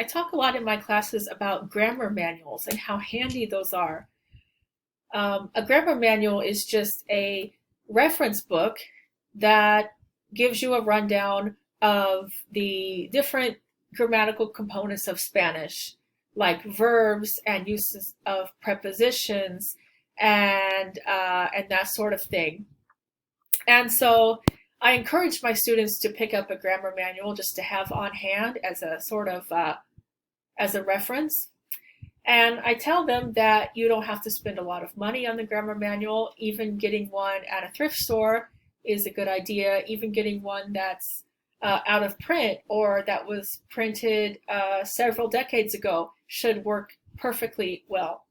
I talk a lot in my classes about grammar manuals and how handy those are. A grammar manual is just a reference book that gives you a rundown of the different grammatical components of Spanish, like verbs and uses of prepositions and that sort of thing. And so I encourage my students to pick up a grammar manual just to have on hand as a sort of as a reference. And I tell them that you don't have to spend a lot of money on the grammar manual. Even getting one at a thrift store is a good idea. Even getting one that's out of print or that was printed several decades ago should work perfectly well.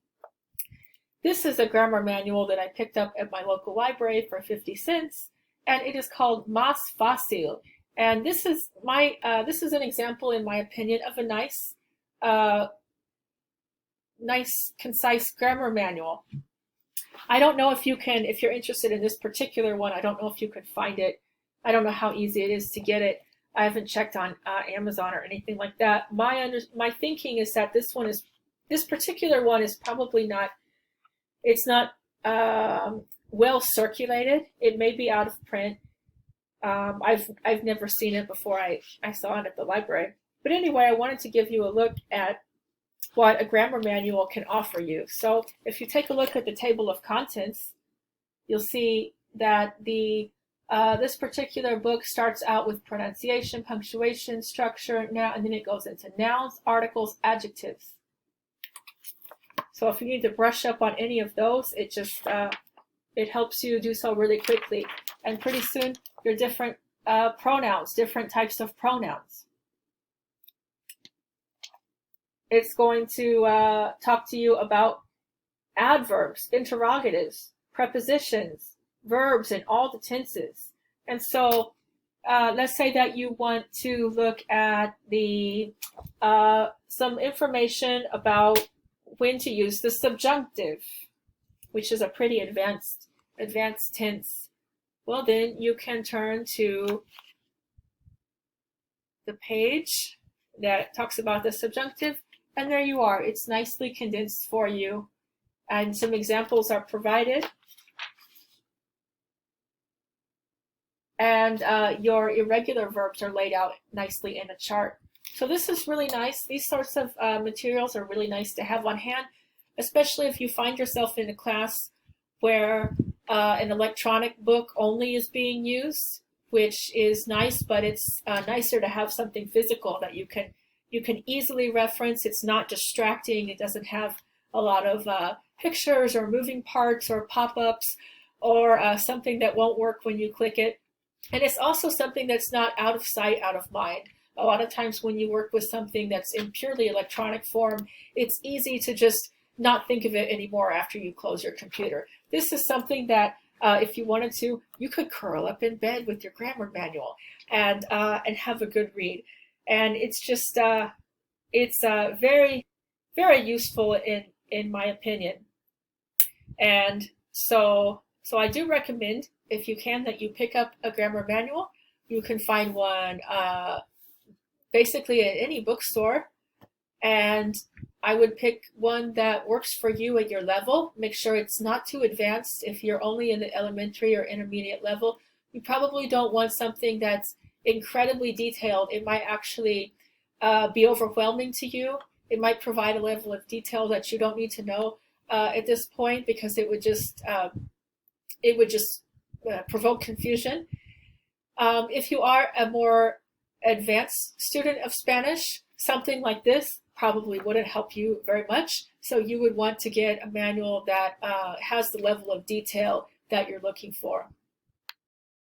This is a grammar manual that I picked up at my local library for 50 cents, and it is called Más Fácil. And this is an example, in my opinion, of a uh, nice, concise grammar manual. I don't know if you can, if you're interested in this particular one, I don't know if you could find it. I don't know how easy it is to get it. I haven't checked on Amazon or anything like that. My thinking is that this particular one is probably not, it's not well circulated. It may be out of print. I've never seen it before. I saw it at the library. But anyway, I wanted to give you a look at what a grammar manual can offer you. So if you take a look at the table of contents, you'll see that this particular book starts out with pronunciation, punctuation, structure, now, and then it goes into nouns, articles, adjectives. So if you need to brush up on any of those, it helps you do so really quickly. And pretty soon, your different pronouns, different types of pronouns. It's going to talk to you about adverbs, interrogatives, prepositions, verbs in all the tenses. And so let's say that you want to look at some information about when to use the subjunctive, which is a pretty advanced tense. Well, then you can turn to the page that talks about the subjunctive, and there you are. It's nicely condensed for you, and some examples are provided. And your irregular verbs are laid out nicely in a chart. So this is really nice. These sorts of materials are really nice to have on hand, especially if you find yourself in a class where an electronic book only is being used, which is nice, but it's nicer to have something physical that you can easily reference. It's not distracting. It doesn't have a lot of pictures or moving parts or pop-ups or something that won't work when you click it. And it's also something that's not out of sight, out of mind. A lot of times when you work with something that's in purely electronic form, it's easy to just not think of it anymore after you close your computer. This is something that if you wanted to, you could curl up in bed with your grammar manual and have a good read. And it's just, it's very, very useful in my opinion. And so I do recommend, if you can, that you pick up a grammar manual. You can find one basically at any bookstore, and I would pick one that works for you at your level. Make sure it's not too advanced. If you're only in the elementary or intermediate level, you probably don't want something that's incredibly detailed. It might actually be overwhelming to you. It might provide a level of detail that you don't need to know at this point, because it would just provoke confusion. If you are a more advanced student of Spanish, something like this probably wouldn't help you very much. So you would want to get a manual that has the level of detail that you're looking for.